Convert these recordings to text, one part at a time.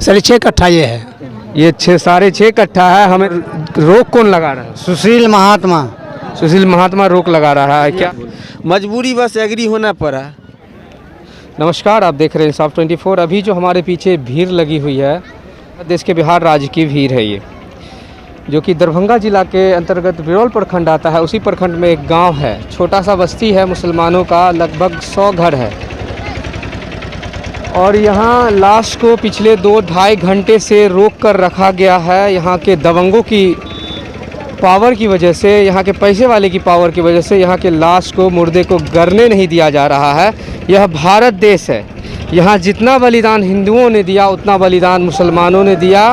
Sir 6 कट्ठा ये है। ये 6.5 कट्ठा है। हमें रोक कौन लगा रहा है? सुशील महात्मा। सुशील महात्मा रोक लगा रहा है क्या? मजबूरी बस एग्री होना पड़ा। नमस्कार, आप देख रहे हैं साफ 24। अभी जो हमारे पीछे भीड़ लगी हुई है, देश के बिहार राज्य की भीड़ है ये, जो कि दरभंगा जिला के अंतर्गत बिरौल प्रखंड आता है। उसी प्रखंड में एक गांव है, छोटा सा बस्ती है मुसलमानों का, लगभग 100 घर है। और यहाँ लाश को पिछले 2-2.5 घंटे से रोक कर रखा गया है। यहाँ के दबंगों की पावर की वजह से, यहाँ के पैसे वाले की पावर की वजह से यहाँ के लाश को, मुर्दे को गरने नहीं दिया जा रहा है। यह भारत देश है। यहाँ जितना बलिदान हिंदुओं ने दिया उतना बलिदान मुसलमानों ने दिया।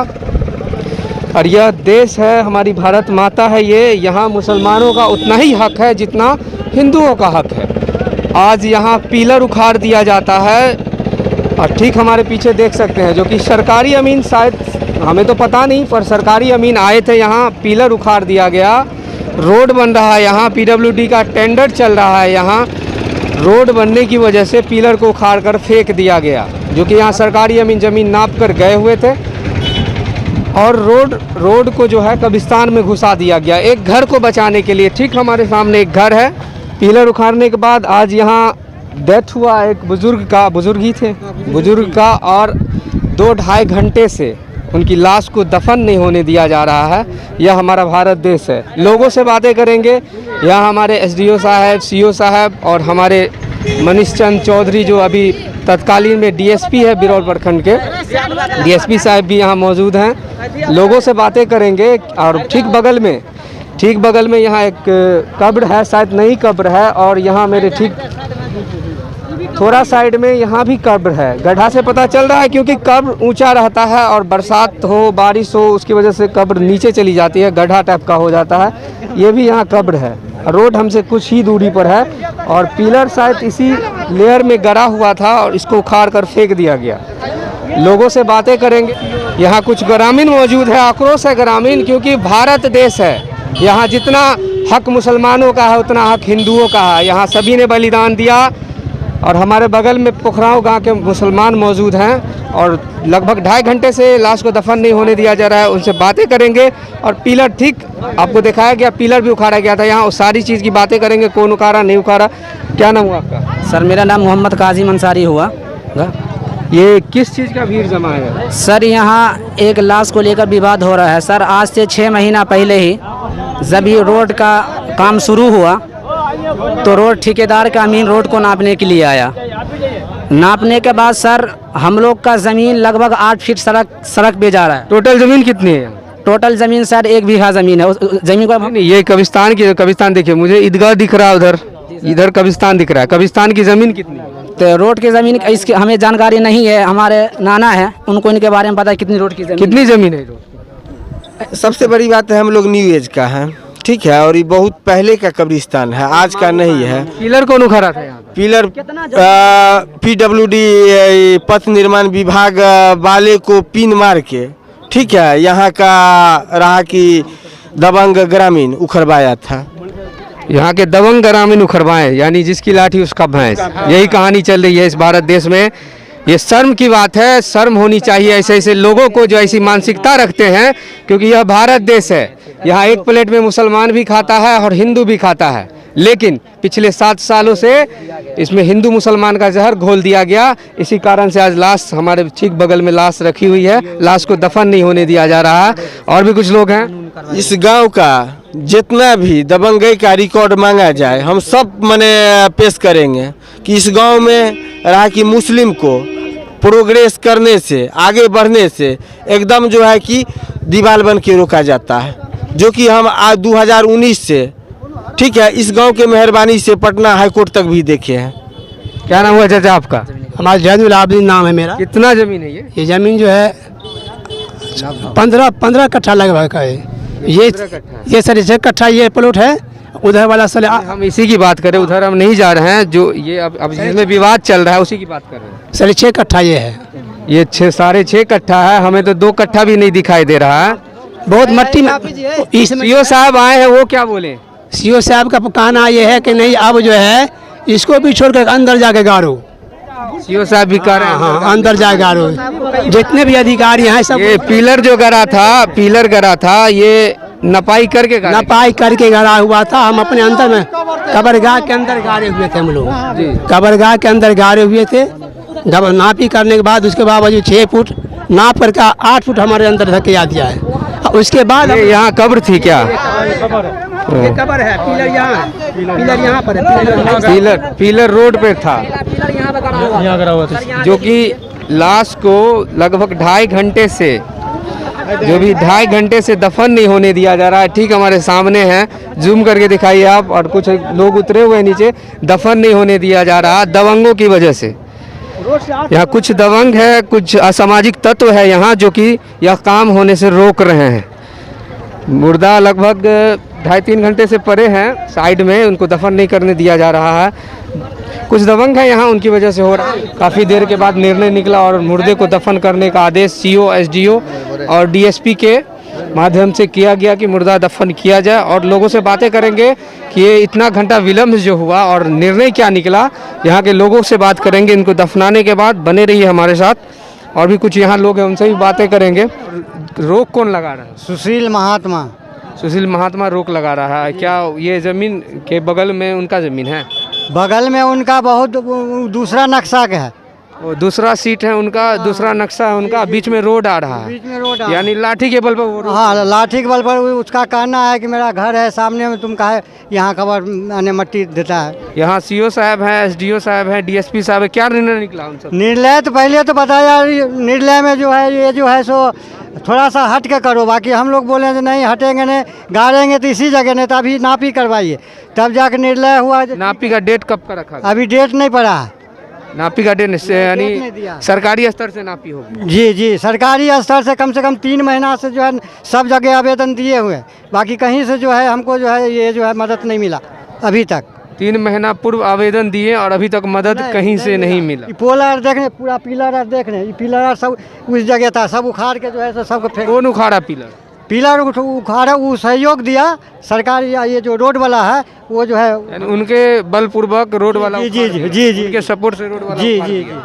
और यह देश है, हमारी भारत माता है ये। यहाँ मुसलमानों का उतना ही हक है जितना हिंदुओं का हक है। आज यहाँ पिलर उखाड़ दिया जाता है। और ठीक हमारे पीछे देख सकते हैं, जो कि सरकारी अमीन, शायद हमें तो पता नहीं, पर सरकारी अमीन आए थे यहाँ, पिलर उखाड़ दिया गया। रोड बन रहा है यहाँ, PWD का टेंडर चल रहा है यहाँ। रोड बनने की वजह से पिलर को उखाड़ कर फेंक दिया गया, जो कि यहाँ सरकारी अमीन ज़मीन नाप कर गए हुए थे। और रोड को जो है कब्रिस्तान में घुसा दिया गया, एक घर को बचाने के लिए। ठीक हमारे सामने एक घर है। पिलर उखाड़ने के बाद आज यहाँ डेथ हुआ एक बुजुर्ग ही थे, बुजुर्ग का। और 2-2.5 घंटे से उनकी लाश को दफन नहीं होने दिया जा रहा है। यह हमारा भारत देश है। लोगों से बातें करेंगे। यहाँ हमारे SDO साहब, CO साहब और हमारे मनीष चंद चौधरी, जो अभी तत्कालीन में DSP है बिरौल प्रखंड के, DSP साहब भी यहाँ मौजूद हैं। लोगों से बातें करेंगे। और ठीक बगल में यहाँ एक कब्र है, शायद नई कब्र है। और यहाँ मेरे ठीक थोड़ा साइड में यहाँ भी कब्र है। गड्ढा से पता चल रहा है, क्योंकि कब्र ऊंचा रहता है और बरसात हो, बारिश हो, उसकी वजह से कब्र नीचे चली जाती है, गड्ढा टाइप का हो जाता है। ये भी यहाँ कब्र है। रोड हमसे कुछ ही दूरी पर है। और पिलर शायद इसी लेयर में गड़ा हुआ था और इसको उखाड़ कर फेंक दिया गया। लोगों से बातें करेंगे। यहाँ कुछ ग्रामीण मौजूद है। आक्रोश है ग्रामीण, क्योंकि भारत देश है। यहाँ जितना हक मुसलमानों का है उतना हक हिंदुओं का है। यहाँ सभी ने बलिदान दिया। और हमारे बगल में पोखराव गांव के मुसलमान मौजूद हैं। और लगभग 2.5 घंटे से लाश को दफन नहीं होने दिया जा रहा है। उनसे बातें करेंगे। और पिलर, ठीक आपको दिखाया गया, पिलर भी उखाड़ा गया था यहाँ। उस सारी चीज़ की बातें करेंगे, कौन उखाड़ा नहीं उखाड़ा। क्या नाम हुआ आपका? सर मेरा नाम मोहम्मद काजिम अंसारी हुआ। ये किस चीज़ का भीड़ जमा है? सर यहाँ एक लाश को लेकर विवाद हो रहा है। सर आज से 6 महीना पहले ही जब ये रोड का काम शुरू हुआ तो रोड ठेकेदार का अमीन रोड को नापने के लिए आया। नापने के बाद सर हम लोग का ज़मीन लगभग 8 फीट सड़क पे जा रहा है। टोटल ज़मीन कितनी है? टोटल ज़मीन सर 1 बीघा ज़मीन है। उस ज़मीन को नहीं, ये कब्रिस्तान देखिए, मुझे ईदगाह दिख रहा है, इधर कब्रिस्तान दिख रहा है। कब्रिस्तान की ज़मीन कितनी है? तो रोड की ज़मीन इसकी हमें जानकारी नहीं है। हमारे नाना है, उनको इनके बारे में पता है कितनी रोड की ज़मीन, कितनी ज़मीन है रोड। सबसे बड़ी बात है, हम लोग न्यू एज का है, ठीक है। और ये बहुत पहले का कब्रिस्तान है, आज का नहीं है। पिलर कौन उखाड़ा था यहाँ? पिलर PWD पथ निर्माण विभाग वाले को पिन मार के, ठीक है, यहाँ का रहा कि दबंग ग्रामीण उखड़वाया था। यहाँ के दबंग ग्रामीण उखड़वाए, यानी जिसकी लाठी उसका भैंस। यही कहानी चल रही है इस भारत देश में। ये शर्म की बात है, शर्म होनी चाहिए ऐसे लोगों को जो ऐसी मानसिकता रखते हैं, क्योंकि यह भारत देश है। यहाँ एक प्लेट में मुसलमान भी खाता है और हिंदू भी खाता है। लेकिन पिछले 7 सालों से इसमें हिंदू मुसलमान का जहर घोल दिया गया। इसी कारण से आज लाश हमारे ठीक बगल में लाश रखी हुई है। लाश को दफन नहीं होने दिया जा रहा है। और भी कुछ लोग हैं। इस गांव का जितना भी दबंगई का रिकॉर्ड मांगा जाए, हम सब पेश करेंगे कि इस गांव में रहा कि मुस्लिम को प्रोग्रेस करने से, आगे बढ़ने से एकदम जो है कि दीवार बन के रोका जाता है, जो कि हम आज 2019 से, ठीक है, इस गांव के मेहरबानी से पटना हाईकोर्ट तक भी देखे हैं। क्या नाम हुआ चाचा आपका? हमारा जैनुल आबदीन नाम है मेरा। कितना ज़मीन है ये? ज़मीन जो है 15 कट्ठा लगभग का है। ये सर 6 कट्ठा ये प्लॉट है। उधर वाला सर हम इसी की बात करें, उधर हम नहीं जा रहे हैं। जो ये अब जिसमें विवाद चल रहा है उसी की बात कर रहे हैं। सर 6 कट्ठा ये है। ये 6.5 कट्ठा है। हमें तो 2 कट्ठा भी नहीं दिखाई दे रहा है। बहुत मट्टी में। CO साहब आए हैं, वो क्या बोले? CO साहब का कहना ये है कि नहीं, अब जो है इसको भी छोड़कर अंदर जाके गाड़ो। सीओ साहब भी कह रहे हैं हाँ अंदर जाएगा रोड। जितने भी अधिकारी हैं सब ये पिलर जो गड़ा था ये नपाई करके गड़ा। नपाई करके गड़ा हुआ था। हम अपने अंदर में कब्रगाह के अंदर गाड़े हुए थे हम लोग। कब्रगाह के अंदर गाड़े हुए थे। नापी करने के बाद उसके बावजूद 6 फुट नाप करके 8 फुट हमारे अंदर धकेला दिया है। उसके बाद ये यहाँ कब्र थी क्या? ये कब्र है, पिलर यहाँ है, पिलर यहाँ पर है, पिलर रोड पे था, जो कि लाश को लगभग 2.5 घंटे से, जो भी 2.5 घंटे से दफन नहीं होने दिया जा रहा है। ठीक हमारे सामने है, जूम करके दिखाइए आप। और कुछ लोग उतरे हुए हैं नीचे, दफन नहीं होने दिया जा रहा दबंगों की वजह से। यहाँ कुछ दबंग है, कुछ असामाजिक तत्व है यहाँ, जो कि यह काम होने से रोक रहे हैं। मुर्दा लगभग 2.5-3 घंटे से पड़े हैं साइड में, उनको दफन नहीं करने दिया जा रहा है। कुछ दबंग है यहाँ, उनकी वजह से हो रहा है। काफ़ी देर के बाद निर्णय निकला और मुर्दे को दफन करने का आदेश सीओ, एसडीओ और डीएसपी के माध्यम से किया गया कि मुर्दा दफन किया जाए। और लोगों से बातें करेंगे कि ये इतना घंटा विलम्ब जो हुआ और निर्णय क्या निकला, यहाँ के लोगों से बात करेंगे इनको दफनाने के बाद। बने रहिए हमारे साथ, और भी कुछ यहाँ लोग हैं उनसे भी बातें करेंगे। रोक कौन लगा रहा है? सुशील महात्मा। सुशील महात्मा रोक लगा रहा है। क्या ये ज़मीन के बगल में उनका ज़मीन है? बगल में उनका बहुत दूसरा नक्शा का है, वो दूसरा सीट है उनका, दूसरा नक्शा है उनका, बीच में रोड आ रहा है, बीच में रोड यानी लाठी के बल पर वो रोड। हाँ, लाठी के बल पर उसका कहना है कि मेरा घर है सामने में, तुम काहे यहाँ कबर मट्टी देता है। यहाँ सीओ साहब हैं, एसडीओ साहब हैं, डीएसपी साहब है, क्या निर्णय निकला उन सब? निर्णय तो पहले तो बताया, निर्णय में जो है ये जो है सो थोड़ा सा हट के करो। बाकी हम लोग बोले नहीं हटेंगे, नहीं गाड़ेंगे तो इसी जगह, नहीं तो अभी नापी करवाइए, तब जाकर निर्णय हुआ। नापी का डेट कब का रखा? अभी डेट नहीं पड़ा है। नापी का डेट यानी नहीं दिया। सरकारी स्तर से नापी होगी? जी जी, सरकारी स्तर से कम 3 महीना से जो है सब जगह आवेदन दिए हुए, बाकी कहीं से जो है हमको जो है ये जो है मदद नहीं मिला अभी तक। 3 महीना पूर्व आवेदन दिए और अभी तक मदद कहीं से नहीं मिला। पोलर देखने, पूरा पिलर देखने, पिलर सब उस जगह था, सब उखाड़ के जो है सबको फेंक। कौन उखाड़ा पिलर? पिलर उखाड़ा, वो सहयोग दिया सरकार। ये जो रोड वाला है वो जो है यानी उनके बलपूर्वक रोड वाला, जी जी जी जी जी, उनके सपोर्ट से रोड वाला जी उखाड़ जी दिया।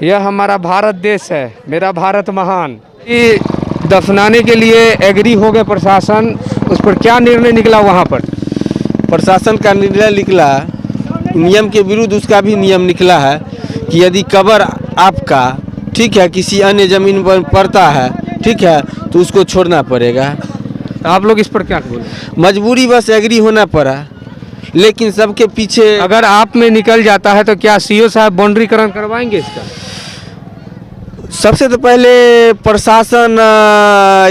यह हमारा भारत देश है, मेरा भारत महान। ये दफनाने के लिए एग्री हो गए प्रशासन, उस पर क्या निर्णय निकला वहाँ पर? प्रशासन का निर्णय निकला, नियम के विरुद्ध उसका भी नियम निकला है कि यदि कब्र आपका ठीक है किसी अन्य जमीन पर पड़ता है, ठीक है, तो उसको छोड़ना पड़ेगा। तो आप लोग इस पर क्या बोले? मजबूरी बस एग्री होना पड़ा, लेकिन सबके पीछे अगर आप में निकल जाता है तो क्या सीओ साहब बाउंड्रीकरण करवाएंगे इसका? सबसे तो पहले प्रशासन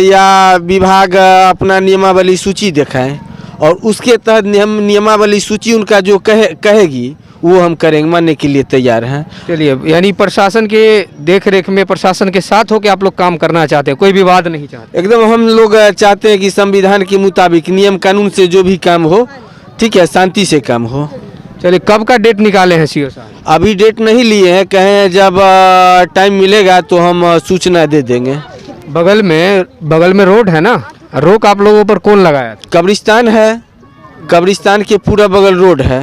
या विभाग अपना नियमावली सूची दिखाएं और उसके तहत नियमावली सूची उनका जो कहेगी वो हम करेंगे, मानने के लिए तैयार हैं। चलिए, यानी प्रशासन के देख रेख में, प्रशासन के साथ होकर आप लोग काम करना चाहते हैं, कोई विवाद नहीं चाहते? एकदम हम लोग चाहते हैं कि संविधान के मुताबिक नियम कानून से जो भी काम हो, ठीक है, शांति से काम हो। चलिए, कब का डेट निकाले हैं सीओ साहब? अभी डेट नहीं लिए हैं, कहें जब टाइम मिलेगा तो हम सूचना दे देंगे। बगल में रोड है ना, रोक आप लोगों पर कौन लगाया था? कब्रिस्तान है, कब्रिस्तान के पूरा बगल रोड है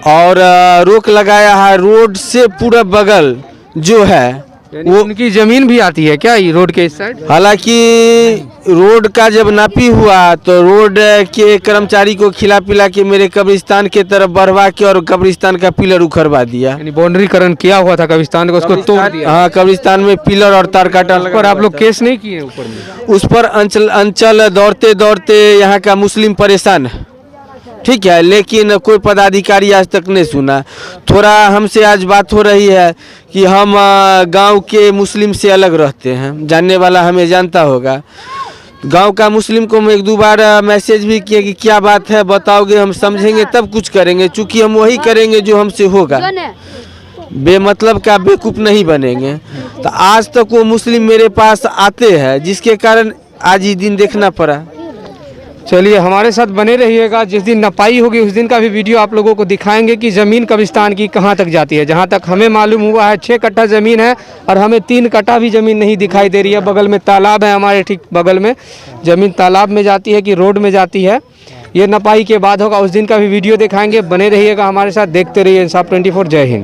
और रोक लगाया है रोड से पूरा बगल जो है वो उनकी जमीन भी आती है क्या ये रोड के इस साइड? हालांकि रोड का जब नापी हुआ तो रोड के कर्मचारी को खिला पिला के मेरे कब्रिस्तान के तरफ बढ़वा के और कब्रिस्तान का पिलर उखड़वा दिया। यानी बाउंड्रीकरण किया हुआ था कब्रिस्तान को, उसको तोड़ दिया। हाँ, कब्रिस्तान में पिलर और तार काटा लगा। पर आप लोग केस नहीं किए ऊपर में? उस पर अंचल दौड़ते दौड़ते यहाँ का मुस्लिम परेशान है, ठीक है, लेकिन कोई पदाधिकारी आज तक नहीं सुना। थोड़ा हमसे आज बात हो रही है कि हम गांव के मुस्लिम से अलग रहते हैं, जानने वाला हमें जानता होगा। गांव का मुस्लिम को हम 1-2 बार मैसेज भी किए कि क्या बात है बताओगे, हम समझेंगे तब कुछ करेंगे, चूँकि हम वही करेंगे जो हमसे होगा, बेमतलब का बेवकूफ़ नहीं बनेंगे। तो आज तक वो मुस्लिम मेरे पास आते हैं, जिसके कारण आज ही दिन देखना पड़ा। चलिए, हमारे साथ बने रहिएगा, जिस दिन नपाई होगी उस दिन का भी वीडियो आप लोगों को दिखाएंगे कि ज़मीन कब्रिस्तान की कहाँ तक जाती है। जहाँ तक हमें मालूम हुआ है 6 कट्ठा ज़मीन है और हमें 3 कट्ठा भी ज़मीन नहीं दिखाई दे रही है। बगल में तालाब है, हमारे ठीक बगल में ज़मीन तालाब में जाती है कि रोड में जाती है ये नपाई के बाद होगा उस दिन का भी वीडियो दिखाएंगे। बने रहिएगा हमारे साथ, देखते रहिए इंसाफ 24। जय हिंद।